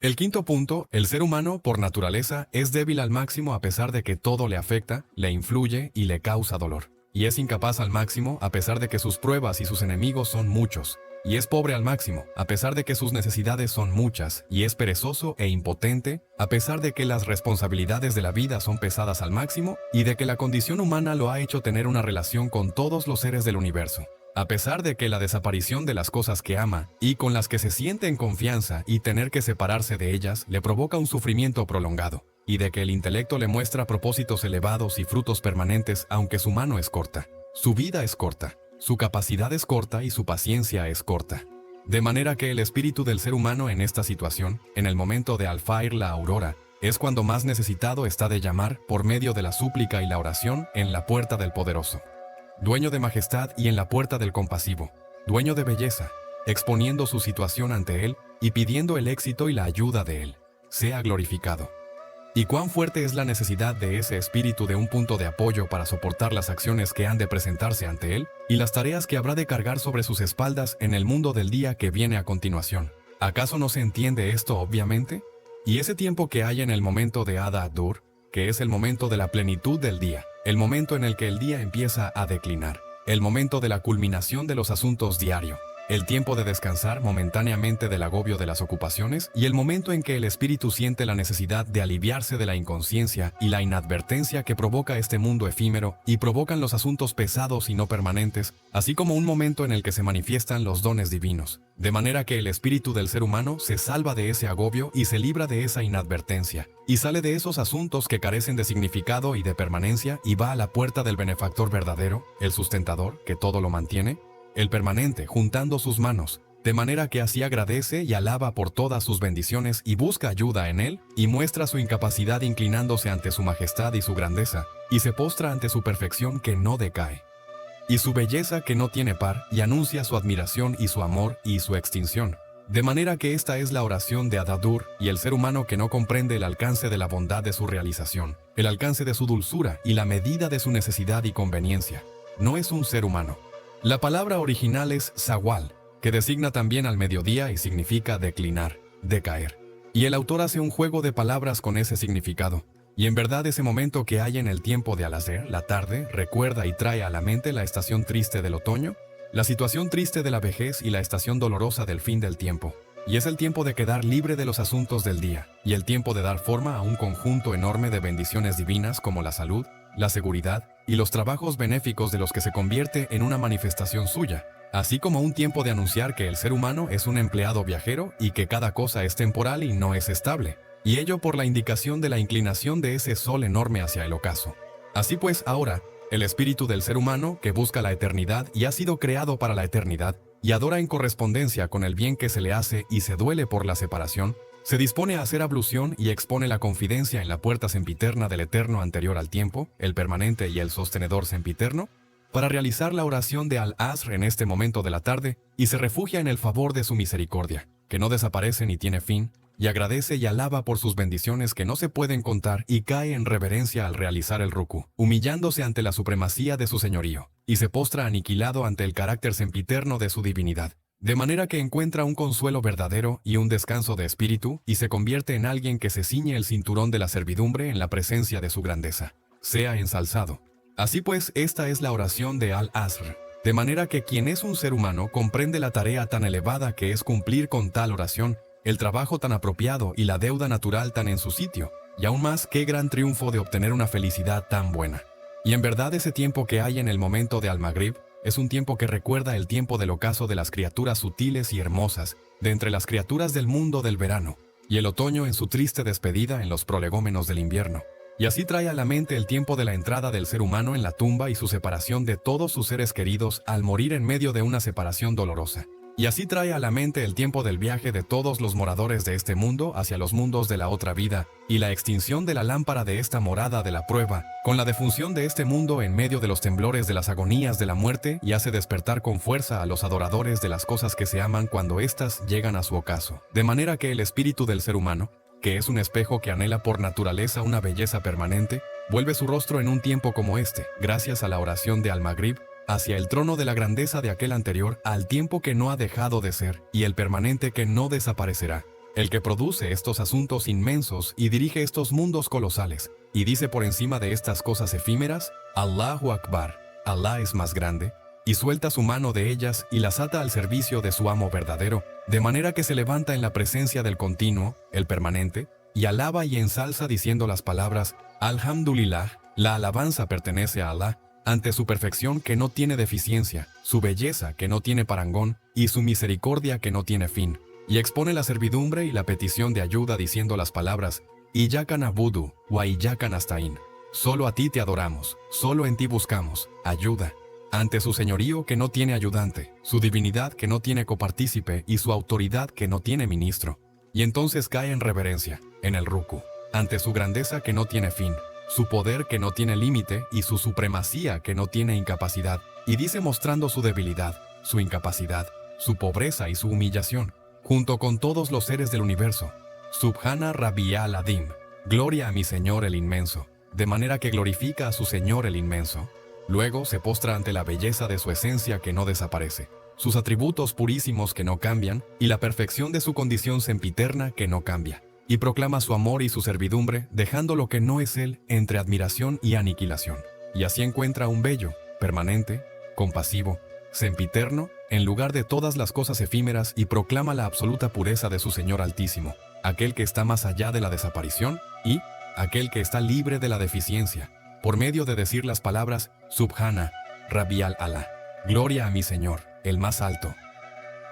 El quinto punto, el ser humano, por naturaleza, es débil al máximo a pesar de que todo le afecta, le influye y le causa dolor. Y es incapaz al máximo a pesar de que sus pruebas y sus enemigos son muchos. Y es pobre al máximo, a pesar de que sus necesidades son muchas, y es perezoso e impotente, a pesar de que las responsabilidades de la vida son pesadas al máximo, y de que la condición humana lo ha hecho tener una relación con todos los seres del universo. A pesar de que la desaparición de las cosas que ama, y con las que se siente en confianza, y tener que separarse de ellas, le provoca un sufrimiento prolongado, y de que el intelecto le muestra propósitos elevados y frutos permanentes aunque su mano es corta. Su vida es corta. Su capacidad es corta y su paciencia es corta. De manera que el espíritu del ser humano en esta situación, en el momento de alfair la aurora, es cuando más necesitado está de llamar, por medio de la súplica y la oración, en la puerta del poderoso. Dueño de majestad y en la puerta del compasivo. Dueño de belleza, exponiendo su situación ante él y pidiendo el éxito y la ayuda de él. Sea glorificado. ¿Y cuán fuerte es la necesidad de ese espíritu de un punto de apoyo para soportar las acciones que han de presentarse ante él y las tareas que habrá de cargar sobre sus espaldas en el mundo del día que viene a continuación? ¿Acaso no se entiende esto obviamente? Y ese tiempo que hay en el momento de Ada Adur, que es el momento de la plenitud del día, el momento en el que el día empieza a declinar, el momento de la culminación de los asuntos diarios, el tiempo de descansar momentáneamente del agobio de las ocupaciones y el momento en que el espíritu siente la necesidad de aliviarse de la inconsciencia y la inadvertencia que provoca este mundo efímero y provocan los asuntos pesados y no permanentes, así como un momento en el que se manifiestan los dones divinos, de manera que el espíritu del ser humano se salva de ese agobio y se libra de esa inadvertencia, y sale de esos asuntos que carecen de significado y de permanencia y va a la puerta del benefactor verdadero, el sustentador, que todo lo mantiene, el permanente, juntando sus manos, de manera que así agradece y alaba por todas sus bendiciones y busca ayuda en él, y muestra su incapacidad inclinándose ante su majestad y su grandeza, y se postra ante su perfección que no decae, y su belleza que no tiene par, y anuncia su admiración y su amor y su extinción. De manera que esta es la oración de Adadur, y el ser humano que no comprende el alcance de la bondad de su realización, el alcance de su dulzura y la medida de su necesidad y conveniencia, no es un ser humano. La palabra original es zawal, que designa también al mediodía y significa declinar, decaer. Y el autor hace un juego de palabras con ese significado. Y en verdad ese momento que hay en el tiempo de Al-Azer, la tarde, recuerda y trae a la mente la estación triste del otoño, la situación triste de la vejez y la estación dolorosa del fin del tiempo. Y es el tiempo de quedar libre de los asuntos del día, y el tiempo de dar forma a un conjunto enorme de bendiciones divinas como la salud, la seguridad y los trabajos benéficos de los que se convierte en una manifestación suya, así como un tiempo de anunciar que el ser humano es un empleado viajero y que cada cosa es temporal y no es estable, y ello por la indicación de la inclinación de ese sol enorme hacia el ocaso. Así pues, ahora, el espíritu del ser humano, que busca la eternidad y ha sido creado para la eternidad, y adora en correspondencia con el bien que se le hace y se duele por la separación, se dispone a hacer ablución y expone la confidencia en la puerta sempiterna del eterno anterior al tiempo, el permanente y el sostenedor sempiterno, para realizar la oración de Al-Asr en este momento de la tarde, y se refugia en el favor de su misericordia, que no desaparece ni tiene fin, y agradece y alaba por sus bendiciones que no se pueden contar y cae en reverencia al realizar el ruku, humillándose ante la supremacía de su señorío, y se postra aniquilado ante el carácter sempiterno de su divinidad. De manera que encuentra un consuelo verdadero y un descanso de espíritu, y se convierte en alguien que se ciñe el cinturón de la servidumbre en la presencia de su grandeza. Sea ensalzado. Así pues, esta es la oración de Al-Asr. De manera que quien es un ser humano comprende la tarea tan elevada que es cumplir con tal oración, el trabajo tan apropiado y la deuda natural tan en su sitio, y aún más qué gran triunfo de obtener una felicidad tan buena. Y en verdad ese tiempo que hay en el momento de Al-Maghrib, es un tiempo que recuerda el tiempo del ocaso de las criaturas sutiles y hermosas, de entre las criaturas del mundo del verano, y el otoño en su triste despedida en los prolegómenos del invierno. Y así trae a la mente el tiempo de la entrada del ser humano en la tumba y su separación de todos sus seres queridos al morir en medio de una separación dolorosa. Y así trae a la mente el tiempo del viaje de todos los moradores de este mundo hacia los mundos de la otra vida, y la extinción de la lámpara de esta morada de la prueba, con la defunción de este mundo en medio de los temblores de las agonías de la muerte, y hace despertar con fuerza a los adoradores de las cosas que se aman cuando éstas llegan a su ocaso. De manera que el espíritu del ser humano, que es un espejo que anhela por naturaleza una belleza permanente, vuelve su rostro en un tiempo como este, gracias a la oración de Al-Maghrib, hacia el trono de la grandeza de aquel anterior, al tiempo que no ha dejado de ser, y el permanente que no desaparecerá, el que produce estos asuntos inmensos y dirige estos mundos colosales, y dice por encima de estas cosas efímeras, Allahu Akbar, Alá es más grande, y suelta su mano de ellas y las ata al servicio de su amo verdadero, de manera que se levanta en la presencia del continuo, el permanente, y alaba y ensalza diciendo las palabras, Alhamdulillah, la alabanza pertenece a Alá, ante su perfección que no tiene deficiencia, su belleza que no tiene parangón, y su misericordia que no tiene fin. Y expone la servidumbre y la petición de ayuda diciendo las palabras, Iyyaka na'budu wa iyyaka nasta'in. Solo a ti te adoramos, solo en ti buscamos ayuda. Ante su señorío que no tiene ayudante, su divinidad que no tiene copartícipe y su autoridad que no tiene ministro. Y entonces cae en reverencia, en el ruku, ante su grandeza que no tiene fin, su poder que no tiene límite y su supremacía que no tiene incapacidad, y dice mostrando su debilidad, su incapacidad, su pobreza y su humillación, junto con todos los seres del universo. Subhana Rabbiyal Adim, gloria a mi Señor el inmenso, de manera que glorifica a su Señor el inmenso. Luego se postra ante la belleza de su esencia que no desaparece, sus atributos purísimos que no cambian y la perfección de su condición sempiterna que no cambia, y proclama su amor y su servidumbre, dejando lo que no es él entre admiración y aniquilación. Y así encuentra un bello, permanente, compasivo, sempiterno, en lugar de todas las cosas efímeras y proclama la absoluta pureza de su Señor Altísimo, aquel que está más allá de la desaparición y aquel que está libre de la deficiencia, por medio de decir las palabras Subhana, Rabbiyal Alá, gloria a mi Señor, el más alto.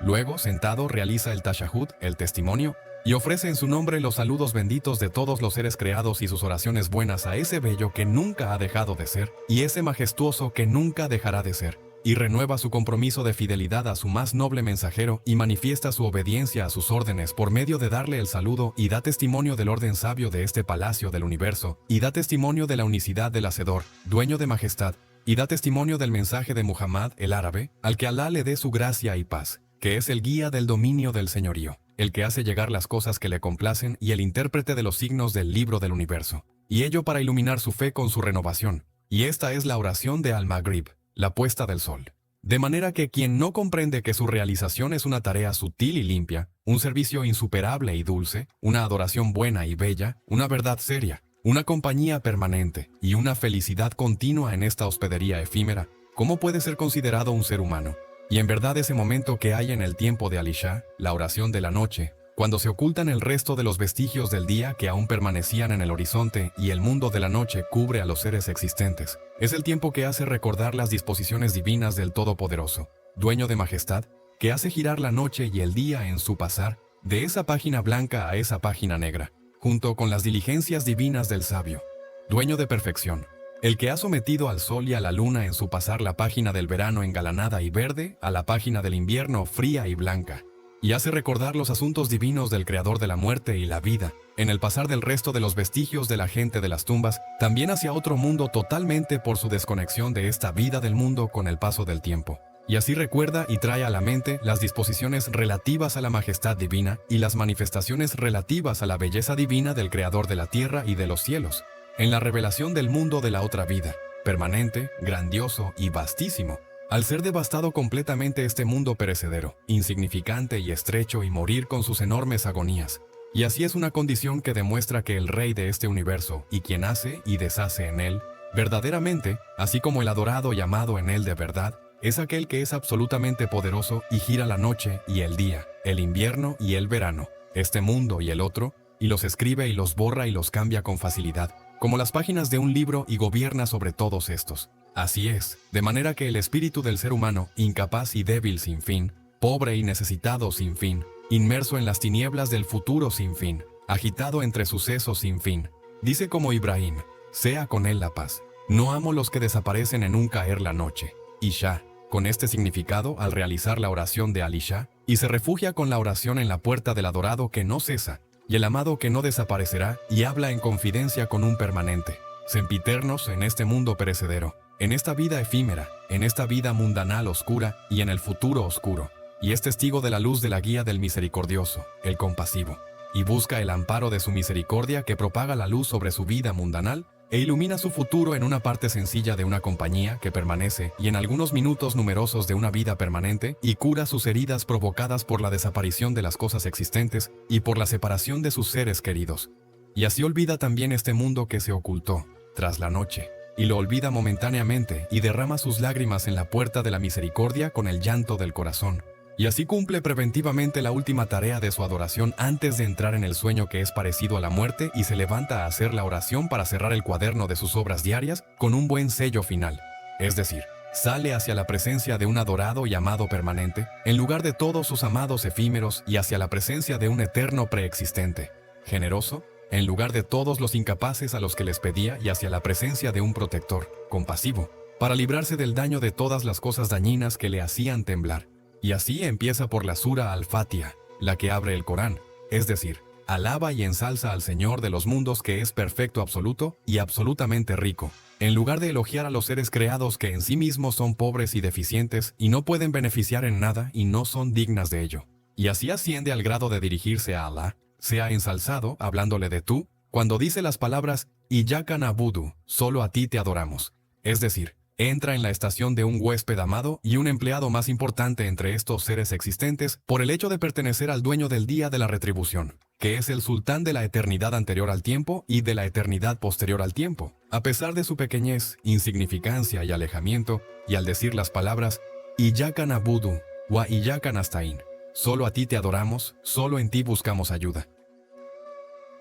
Luego, sentado, realiza el tashahhud, el testimonio, y ofrece en su nombre los saludos benditos de todos los seres creados y sus oraciones buenas a ese bello que nunca ha dejado de ser, y ese majestuoso que nunca dejará de ser, y renueva su compromiso de fidelidad a su más noble mensajero y manifiesta su obediencia a sus órdenes por medio de darle el saludo y da testimonio del orden sabio de este palacio del universo, y da testimonio de la unicidad del Hacedor, dueño de majestad, y da testimonio del mensaje de Muhammad el árabe, al que Alá le dé su gracia y paz, que es el guía del dominio del señorío, el que hace llegar las cosas que le complacen y el intérprete de los signos del libro del universo, y ello para iluminar su fe con su renovación. Y esta es la oración de Al-Maghrib, la puesta del sol. De manera que quien no comprende que su realización es una tarea sutil y limpia, un servicio insuperable y dulce, una adoración buena y bella, una verdad seria, una compañía permanente y una felicidad continua en esta hospedería efímera, ¿cómo puede ser considerado un ser humano? Y en verdad ese momento que hay en el tiempo de Al-Isha, la oración de la noche, cuando se ocultan el resto de los vestigios del día que aún permanecían en el horizonte y el mundo de la noche cubre a los seres existentes, es el tiempo que hace recordar las disposiciones divinas del Todopoderoso, dueño de majestad, que hace girar la noche y el día en su pasar, de esa página blanca a esa página negra, junto con las diligencias divinas del sabio, dueño de perfección, el que ha sometido al sol y a la luna en su pasar la página del verano engalanada y verde a la página del invierno fría y blanca, y hace recordar los asuntos divinos del Creador de la muerte y la vida, en el pasar del resto de los vestigios de la gente de las tumbas, también hacia otro mundo totalmente por su desconexión de esta vida del mundo con el paso del tiempo. Y así recuerda y trae a la mente las disposiciones relativas a la majestad divina y las manifestaciones relativas a la belleza divina del Creador de la tierra y de los cielos, en la revelación del mundo de la otra vida, permanente, grandioso y vastísimo, al ser devastado completamente este mundo perecedero, insignificante y estrecho y morir con sus enormes agonías. Y así es una condición que demuestra que el Rey de este universo y quien hace y deshace en él, verdaderamente, así como el adorado y amado en él de verdad, es aquel que es absolutamente poderoso y gira la noche y el día, el invierno y el verano, este mundo y el otro, y los escribe y los borra y los cambia con facilidad, como las páginas de un libro y gobierna sobre todos estos. Así es, de manera que el espíritu del ser humano, incapaz y débil sin fin, pobre y necesitado sin fin, inmerso en las tinieblas del futuro sin fin, agitado entre sucesos sin fin, dice como Ibrahim, sea con él la paz. No amo los que desaparecen en un caer la noche. Isha, con este significado al realizar la oración de Al-Isha, y se refugia con la oración en la puerta del adorado que no cesa, y el amado que no desaparecerá, y habla en confidencia con un permanente, sempiternos en este mundo perecedero, en esta vida efímera, en esta vida mundanal oscura y en el futuro oscuro, y es testigo de la luz de la guía del misericordioso, el compasivo, y busca el amparo de su misericordia que propaga la luz sobre su vida mundanal, e ilumina su futuro en una parte sencilla de una compañía que permanece y en algunos minutos numerosos de una vida permanente y cura sus heridas provocadas por la desaparición de las cosas existentes y por la separación de sus seres queridos. Y así olvida también este mundo que se ocultó tras la noche, y lo olvida momentáneamente y derrama sus lágrimas en la puerta de la misericordia con el llanto del corazón. Y así cumple preventivamente la última tarea de su adoración antes de entrar en el sueño que es parecido a la muerte y se levanta a hacer la oración para cerrar el cuaderno de sus obras diarias con un buen sello final. Es decir, sale hacia la presencia de un adorado y amado permanente, en lugar de todos sus amados efímeros y hacia la presencia de un eterno preexistente, generoso, en lugar de todos los incapaces a los que les pedía y hacia la presencia de un protector, compasivo, para librarse del daño de todas las cosas dañinas que le hacían temblar. Y así empieza por la Sura al-Fatiha, la que abre el Corán, es decir, alaba y ensalza al Señor de los mundos que es perfecto absoluto y absolutamente rico, en lugar de elogiar a los seres creados que en sí mismos son pobres y deficientes y no pueden beneficiar en nada y no son dignas de ello. Y así asciende al grado de dirigirse a Alá, sea ensalzado, hablándole de tú, cuando dice las palabras, Iyyaka na'budu, solo a ti te adoramos. Es decir, entra en la estación de un huésped amado y un empleado más importante entre estos seres existentes por el hecho de pertenecer al dueño del día de la retribución, que es el sultán de la eternidad anterior al tiempo y de la eternidad posterior al tiempo. A pesar de su pequeñez, insignificancia y alejamiento, y al decir las palabras, Iyyaka na'budu, wa iyyaka nasta'in, solo a ti te adoramos, solo en ti buscamos ayuda.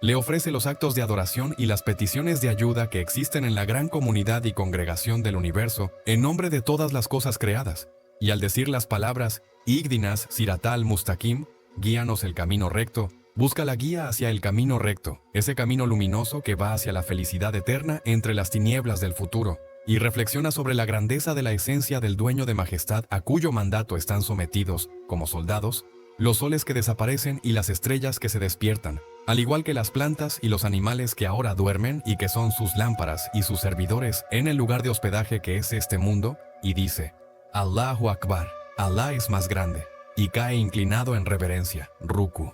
Le ofrece los actos de adoración y las peticiones de ayuda que existen en la gran comunidad y congregación del universo en nombre de todas las cosas creadas. Y al decir las palabras, Igdinas Siratal Mustaqim, guíanos el camino recto, busca la guía hacia el camino recto, ese camino luminoso que va hacia la felicidad eterna entre las tinieblas del futuro, y reflexiona sobre la grandeza de la esencia del dueño de majestad a cuyo mandato están sometidos, como soldados, los soles que desaparecen y las estrellas que se despiertan, al igual que las plantas y los animales que ahora duermen y que son sus lámparas y sus servidores en el lugar de hospedaje que es este mundo, y dice, Allahu Akbar, Alá es más grande, y cae inclinado en reverencia, ruku.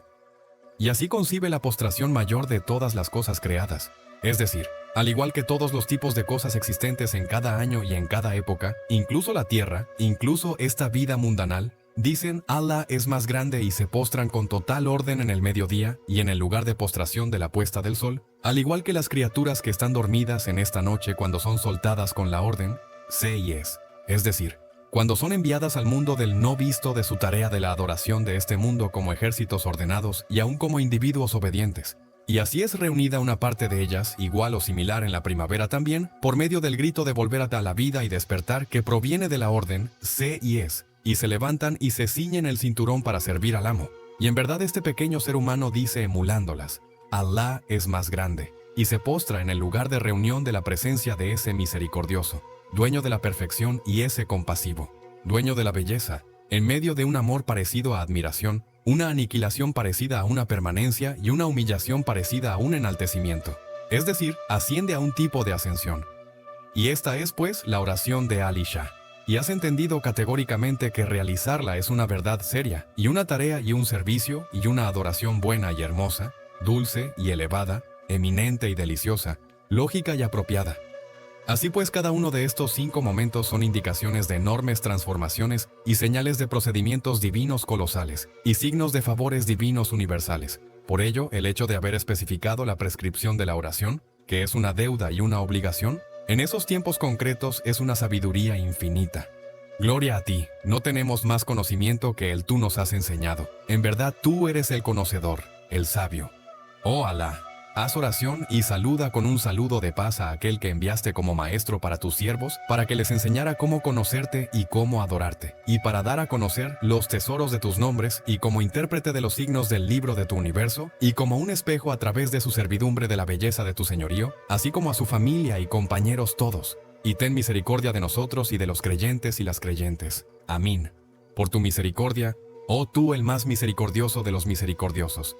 Y así concibe la postración mayor de todas las cosas creadas, es decir, al igual que todos los tipos de cosas existentes en cada año y en cada época, incluso la tierra, incluso esta vida mundanal, dicen Allah es más grande y se postran con total orden en el mediodía y en el lugar de postración de la puesta del sol, al igual que las criaturas que están dormidas en esta noche cuando son soltadas con la orden, sé y es decir, cuando son enviadas al mundo del no visto de su tarea de la adoración de este mundo como ejércitos ordenados y aún como individuos obedientes. Y así es reunida una parte de ellas, igual o similar en la primavera también, por medio del grito de volver a la vida y despertar que proviene de la orden, sé y es, y se levantan y se ciñen el cinturón para servir al amo. Y en verdad este pequeño ser humano dice emulándolas, Alá es más grande, y se postra en el lugar de reunión de la presencia de ese misericordioso, dueño de la perfección y ese compasivo, dueño de la belleza, en medio de un amor parecido a admiración, una aniquilación parecida a una permanencia y una humillación parecida a un enaltecimiento. Es decir, asciende a un tipo de ascensión. Y esta es, pues, la oración de Alisha. Y has entendido categóricamente que realizarla es una verdad seria, y una tarea y un servicio, y una adoración buena y hermosa, dulce y elevada, eminente y deliciosa, lógica y apropiada. Así pues, cada uno de estos 5 momentos son indicaciones de enormes transformaciones y señales de procedimientos divinos colosales, y signos de favores divinos universales. Por ello, el hecho de haber especificado la prescripción de la oración, que es una deuda y una obligación, en esos tiempos concretos es una sabiduría infinita. Gloria a ti, no tenemos más conocimiento que el tú nos has enseñado. En verdad tú eres el conocedor, el sabio. Oh Alá, haz oración y saluda con un saludo de paz a aquel que enviaste como maestro para tus siervos, para que les enseñara cómo conocerte y cómo adorarte, y para dar a conocer los tesoros de tus nombres, y como intérprete de los signos del libro de tu universo, y como un espejo a través de su servidumbre de la belleza de tu señorío, así como a su familia y compañeros todos. Y ten misericordia de nosotros y de los creyentes y las creyentes. Amín. Por tu misericordia, oh tú el más misericordioso de los misericordiosos.